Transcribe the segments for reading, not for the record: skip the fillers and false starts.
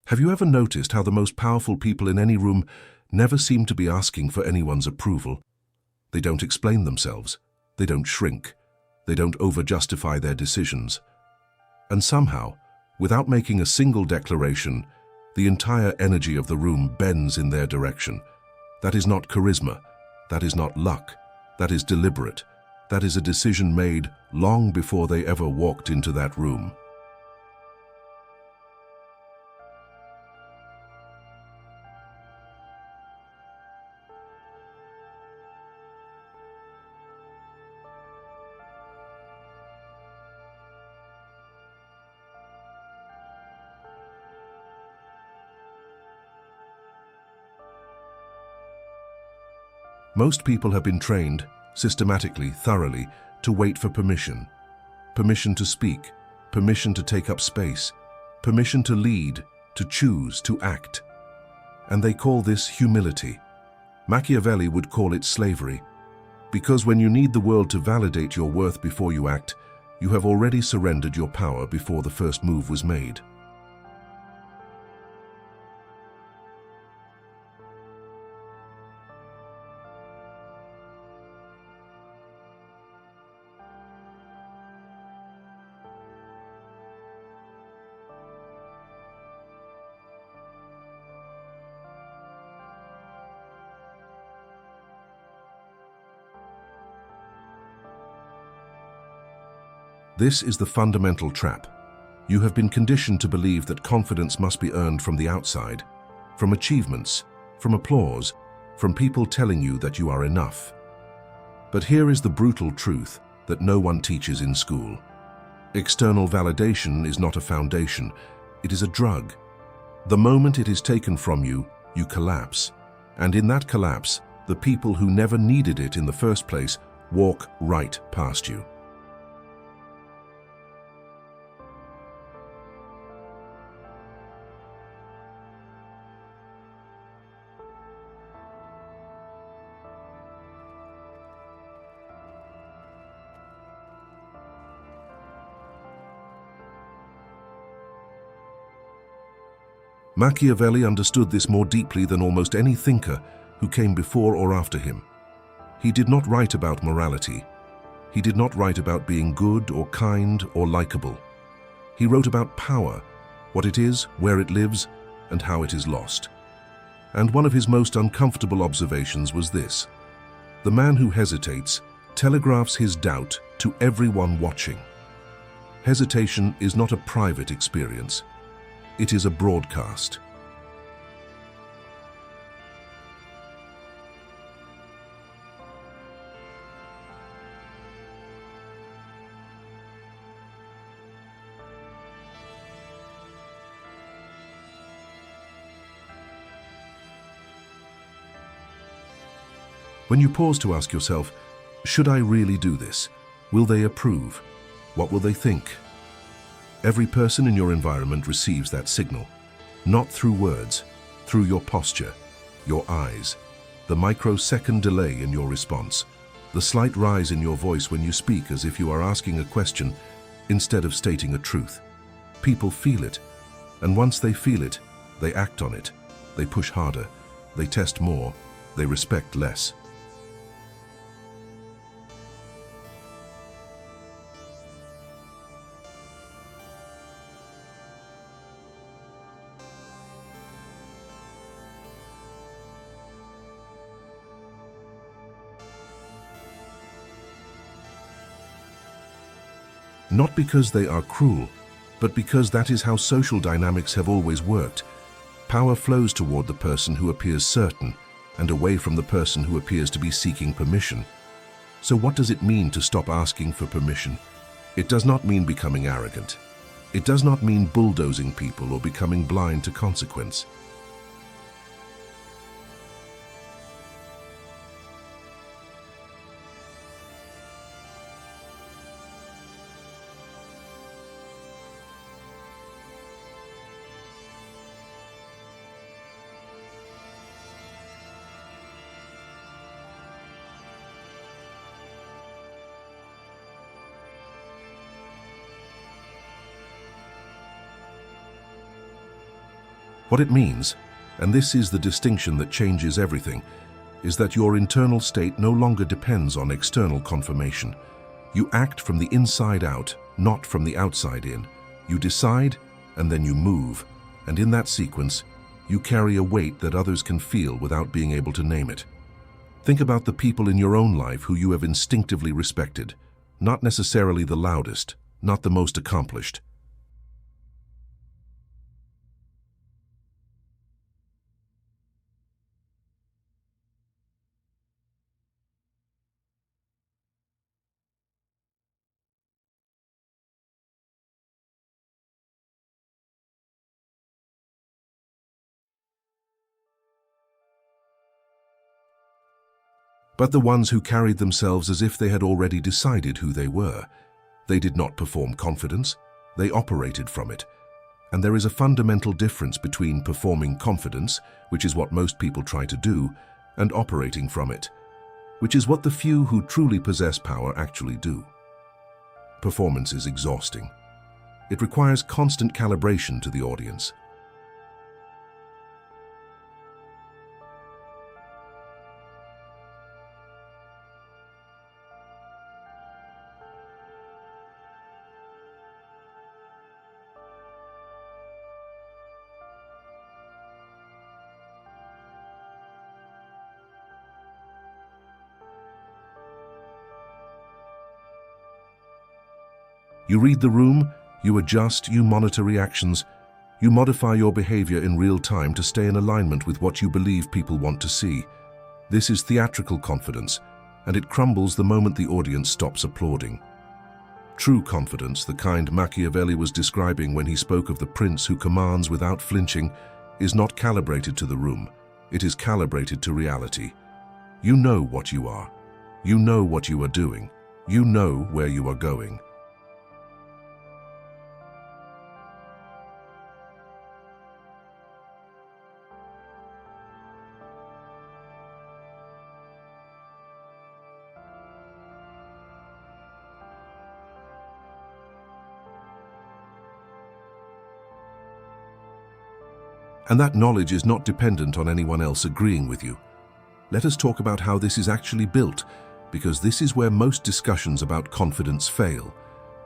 Have you ever noticed how the most powerful people in any room never seem to be asking for anyone's approval? They don't explain themselves. They don't shrink. They don't over-justify their decisions. And somehow, without making a single declaration, the entire energy of the room bends in their direction. That is not charisma. That is not luck. That is deliberate. That is a decision made long before they ever walked into that room. Most people have been trained, systematically, thoroughly, to wait for permission. Permission to speak, permission to take up space, permission to lead, to choose, to act. And they call this humility. Machiavelli would call it slavery. Because when you need the world to validate your worth before you act, you have already surrendered your power before the first move was made. This is the fundamental trap. You have been conditioned to believe that confidence must be earned from the outside, from achievements, from applause, from people telling you that you are enough. But here is the brutal truth that no one teaches in school. External validation is not a foundation, it is a drug. The moment it is taken from you, you collapse. And in that collapse, the people who never needed it in the first place walk right past you. Machiavelli understood this more deeply than almost any thinker who came before or after him. He did not write about morality. He did not write about being good or kind or likable. He wrote about power, what it is, where it lives, and how it is lost. And one of his most uncomfortable observations was this: the man who hesitates telegraphs his doubt to everyone watching. Hesitation is not a private experience. It is a broadcast. When you pause to ask yourself, should I really do this? Will they approve? What will they think? Every person in your environment receives that signal, not through words, through your posture, your eyes, the microsecond delay in your response, the slight rise in your voice when you speak as if you are asking a question instead of stating a truth. People feel it, and once they feel it, they act on it. They push harder, they test more, they respect less. Not because they are cruel, but because that is how social dynamics have always worked. Power flows toward the person who appears certain, and away from the person who appears to be seeking permission. So what does it mean to stop asking for permission? It does not mean becoming arrogant. It does not mean bulldozing people or becoming blind to consequence. What it means, and this is the distinction that changes everything, is that your internal state no longer depends on external confirmation. You act from the inside out, not from the outside in. You decide, and then you move, and in that sequence, you carry a weight that others can feel without being able to name it. Think about the people in your own life who you have instinctively respected, not necessarily the loudest, not the most accomplished. But the ones who carried themselves as if they had already decided who they were. They did not perform confidence, they operated from it. And there is a fundamental difference between performing confidence, which is what most people try to do, and operating from it, which is what the few who truly possess power actually do. Performance is exhausting. It requires constant calibration to the audience. You read the room, you adjust, you monitor reactions, you modify your behavior in real time to stay in alignment with what you believe people want to see. This is theatrical confidence, and it crumbles the moment the audience stops applauding. True confidence, the kind Machiavelli was describing when he spoke of the prince who commands without flinching, is not calibrated to the room. It is calibrated to reality. You know what you are. You know what you are doing. You know where you are going. And that knowledge is not dependent on anyone else agreeing with you. Let us talk about how this is actually built, because this is where most discussions about confidence fail.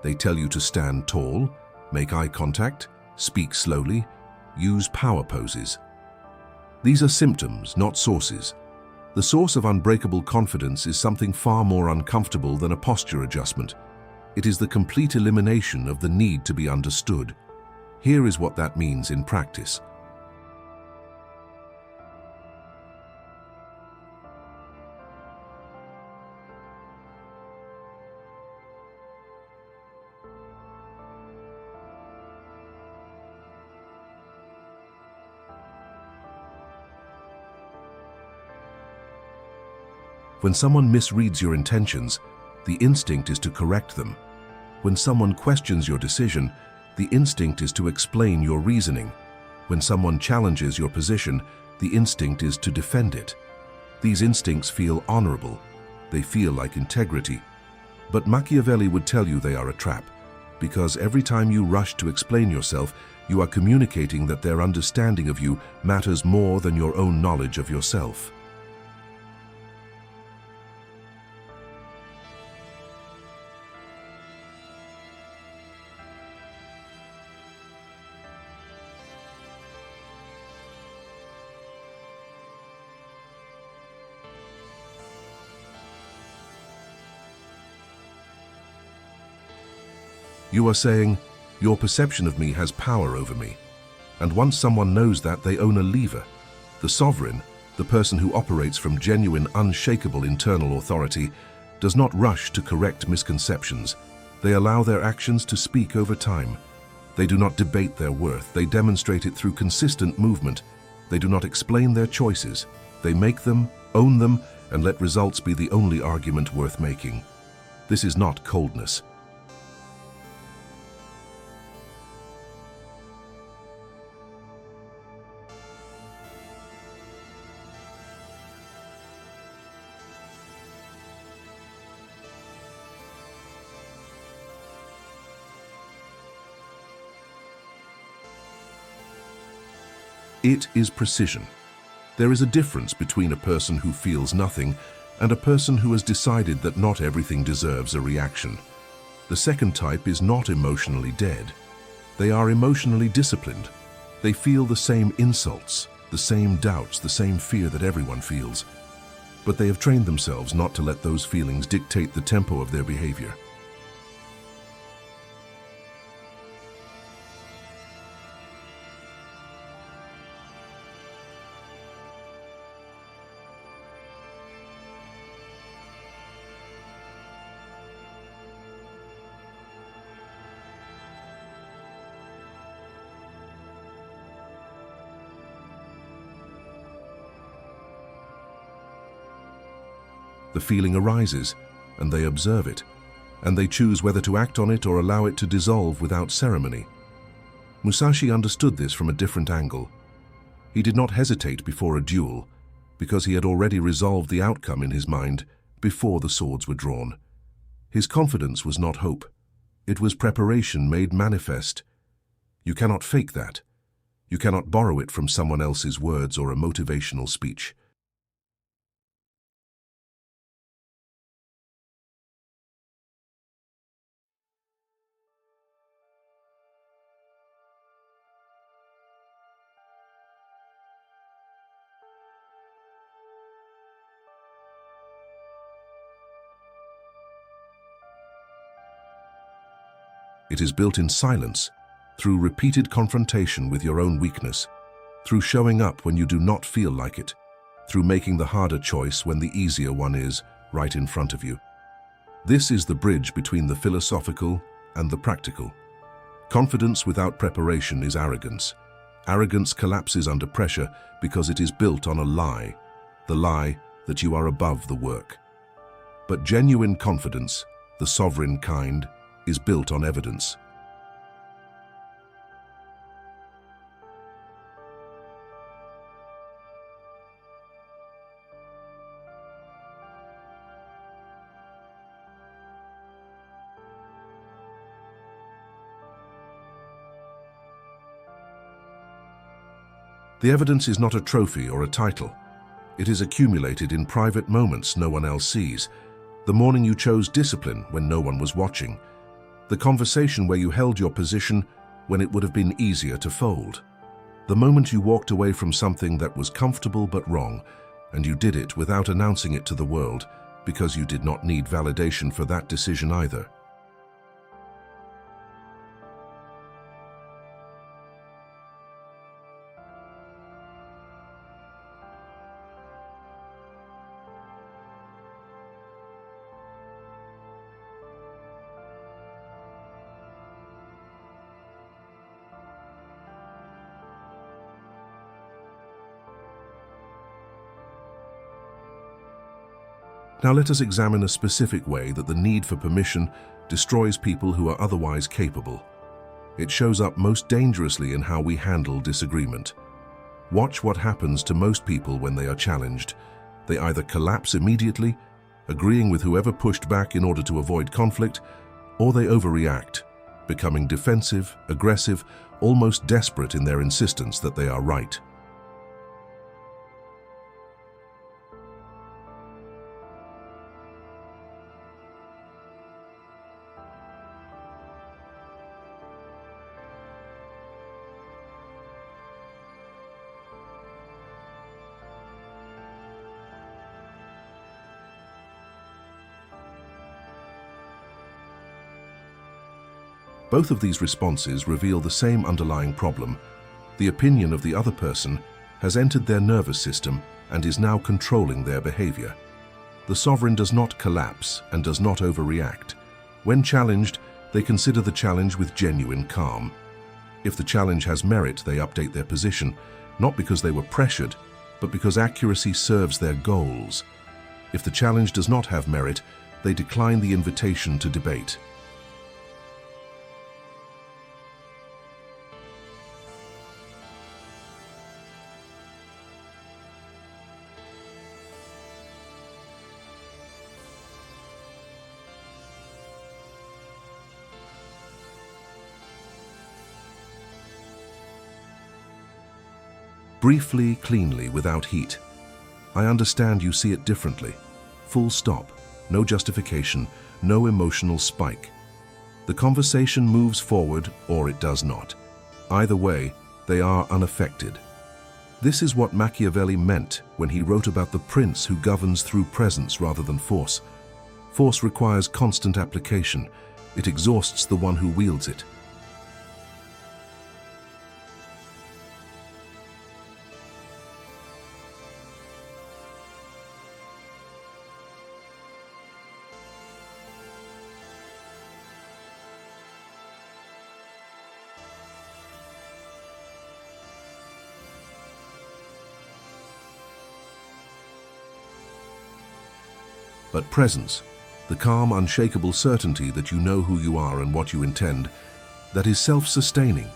They tell you to stand tall, make eye contact, speak slowly, use power poses. These are symptoms, not sources. The source of unbreakable confidence is something far more uncomfortable than a posture adjustment. It is the complete elimination of the need to be understood. Here is what that means in practice. When someone misreads your intentions, the instinct is to correct them. When someone questions your decision, the instinct is to explain your reasoning. When someone challenges your position, the instinct is to defend it. These instincts feel honorable. They feel like integrity. But Machiavelli would tell you they are a trap, because every time you rush to explain yourself, you are communicating that their understanding of you matters more than your own knowledge of yourself. You are saying, your perception of me has power over me. And once someone knows that, they own a lever. The sovereign, the person who operates from genuine, unshakable internal authority, does not rush to correct misconceptions. They allow their actions to speak over time. They do not debate their worth. They demonstrate it through consistent movement. They do not explain their choices. They make them, own them, and let results be the only argument worth making. This is not coldness. It is precision. There is a difference between a person who feels nothing and a person who has decided that not everything deserves a reaction. The second type is not emotionally dead. They are emotionally disciplined. They feel the same insults, the same doubts, the same fear that everyone feels. But they have trained themselves not to let those feelings dictate the tempo of their behavior. The feeling arises, and they observe it, and they choose whether to act on it or allow it to dissolve without ceremony. Musashi understood this from a different angle. He did not hesitate before a duel, because he had already resolved the outcome in his mind before the swords were drawn. His confidence was not hope. It was preparation made manifest. You cannot fake that. You cannot borrow it from someone else's words or a motivational speech. It is built in silence, through repeated confrontation with your own weakness, through showing up when you do not feel like it, through making the harder choice when the easier one is right in front of you. This is the bridge between the philosophical and the practical. Confidence without preparation is arrogance. Arrogance collapses under pressure because it is built on a lie, the lie that you are above the work. But genuine confidence, the sovereign kind, is built on evidence. The evidence is not a trophy or a title. It is accumulated in private moments no one else sees. The morning you chose discipline when no one was watching. The conversation where you held your position when it would have been easier to fold. The moment you walked away from something that was comfortable but wrong, and you did it without announcing it to the world because you did not need validation for that decision either. Now let us examine a specific way that the need for permission destroys people who are otherwise capable. It shows up most dangerously in how we handle disagreement. Watch what happens to most people when they are challenged. They either collapse immediately, agreeing with whoever pushed back in order to avoid conflict, or they overreact, becoming defensive, aggressive, almost desperate in their insistence that they are right. Both of these responses reveal the same underlying problem. The opinion of the other person has entered their nervous system and is now controlling their behavior. The sovereign does not collapse and does not overreact. When challenged, they consider the challenge with genuine calm. If the challenge has merit, they update their position, not because they were pressured, but because accuracy serves their goals. If the challenge does not have merit, they decline the invitation to debate. Briefly, cleanly, without heat. I understand you see it differently. Full stop. No justification, no emotional spike. The conversation moves forward or it does not. Either way, they are unaffected. This is what Machiavelli meant when he wrote about the prince who governs through presence rather than force. Force requires constant application. It exhausts the one who wields it. But presence, the calm, unshakable certainty that you know who you are and what you intend, that is self-sustaining.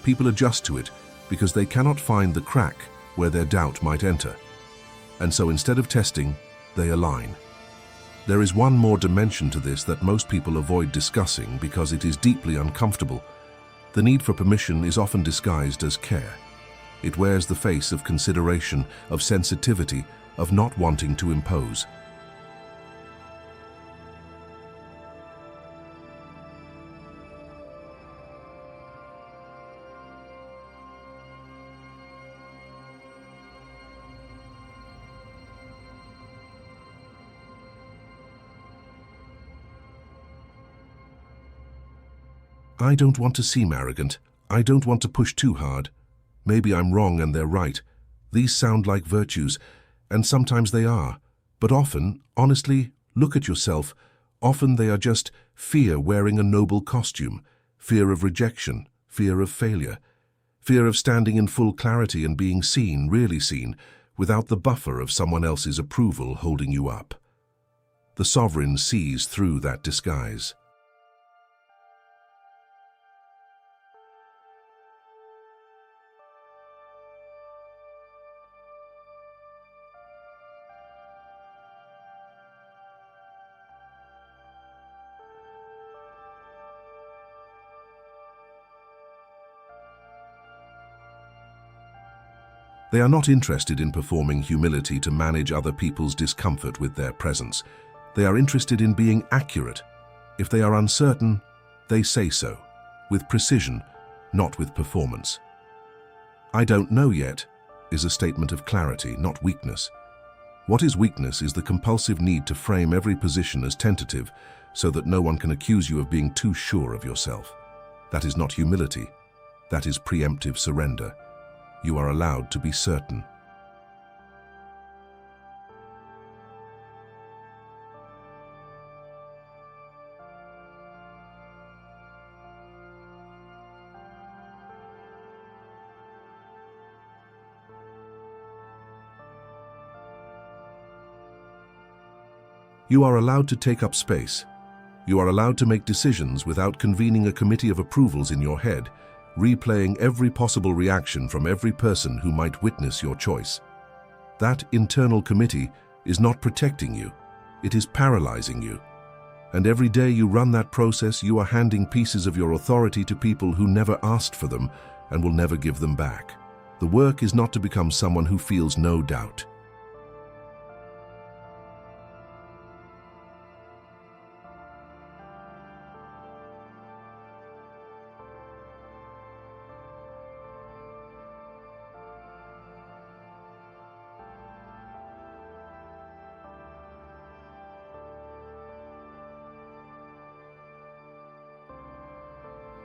People adjust to it because they cannot find the crack where their doubt might enter. And so instead of testing, they align. There is one more dimension to this that most people avoid discussing because it is deeply uncomfortable. The need for permission is often disguised as care. It wears the face of consideration, of sensitivity, of not wanting to impose. I don't want to seem arrogant. I don't want to push too hard. Maybe I'm wrong and they're right. These sound like virtues, and sometimes they are. But often, honestly, look at yourself. Often they are just fear wearing a noble costume, fear of rejection, fear of failure, fear of standing in full clarity and being seen, really seen, without the buffer of someone else's approval holding you up. The sovereign sees through that disguise. They are not interested in performing humility to manage other people's discomfort with their presence. They are interested in being accurate. If they are uncertain, they say so, with precision, not with performance. "I don't know yet" is a statement of clarity, not weakness. What is weakness is the compulsive need to frame every position as tentative so that no one can accuse you of being too sure of yourself. That is not humility. That is preemptive surrender. You are allowed to be certain. You are allowed to take up space. You are allowed to make decisions without convening a committee of approvals in your head, replaying every possible reaction from every person who might witness your choice. That internal committee is not protecting you, it is paralyzing you. And every day you run that process, you are handing pieces of your authority to people who never asked for them and will never give them back. The work is not to become someone who feels no doubt.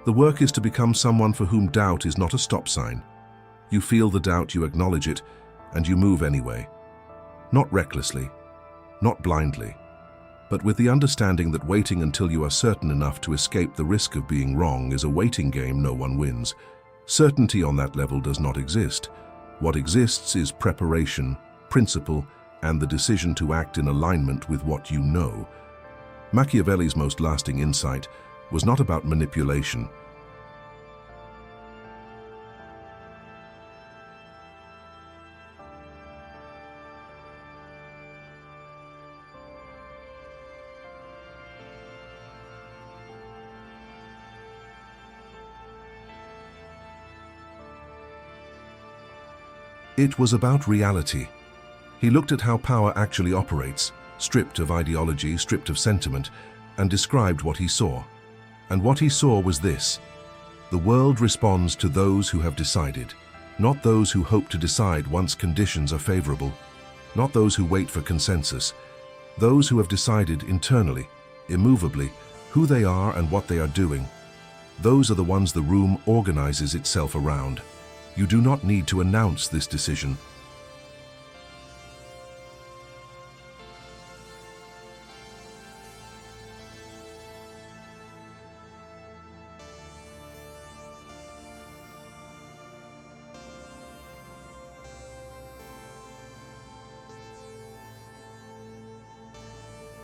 The work is to become someone for whom doubt is not a stop sign. You feel the doubt, you acknowledge it, and you move anyway. Not recklessly, not blindly, but with the understanding that waiting until you are certain enough to escape the risk of being wrong is a waiting game no one wins. Certainty on that level does not exist. What exists is preparation, principle, and the decision to act in alignment with what you know. Machiavelli's most lasting insight was not about manipulation. It was about reality. He looked at how power actually operates, stripped of ideology, stripped of sentiment, and described what he saw. And what he saw was this: the world responds to those who have decided, not those who hope to decide once conditions are favorable, not those who wait for consensus, those who have decided internally, immovably, who they are and what they are doing. Those are the ones the room organizes itself around. You do not need to announce this decision.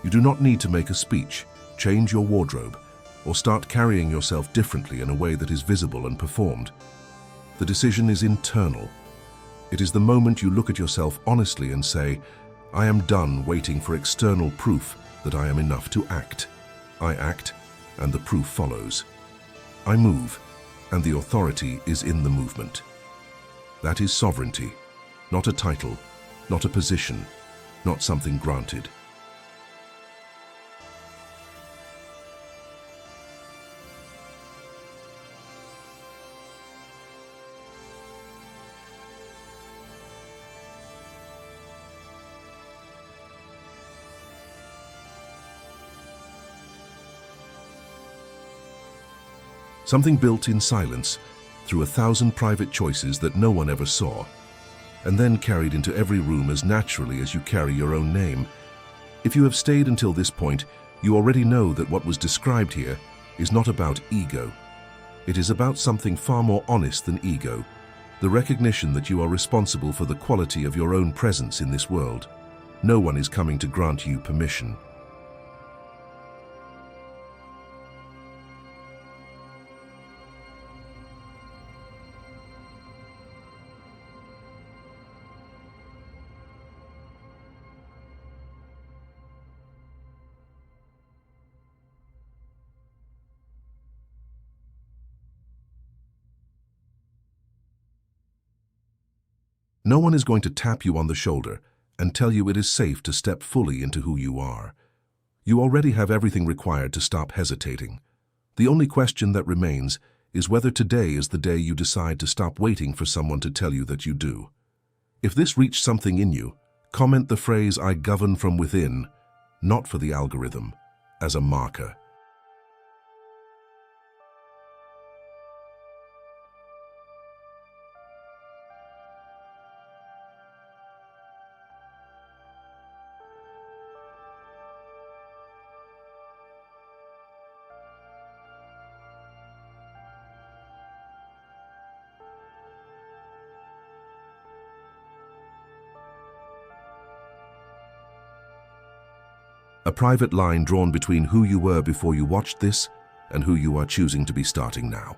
You do not need to make a speech, change your wardrobe, or start carrying yourself differently in a way that is visible and performed. The decision is internal. It is the moment you look at yourself honestly and say, I am done waiting for external proof that I am enough to act. I act, and the proof follows. I move, and the authority is in the movement. That is sovereignty, not a title, not a position, not something granted. Something built in silence, through 1,000 private choices that no one ever saw, and then carried into every room as naturally as you carry your own name. If you have stayed until this point, you already know that what was described here is not about ego. It is about something far more honest than ego, the recognition that you are responsible for the quality of your own presence in this world. No one is coming to grant you permission. No one is going to tap you on the shoulder and tell you it is safe to step fully into who you are. You already have everything required to stop hesitating. The only question that remains is whether today is the day you decide to stop waiting for someone to tell you that you do. If this reached something in you, comment the phrase "I govern from within," not for the algorithm, as a marker. A private line drawn between who you were before you watched this and who you are choosing to be starting now.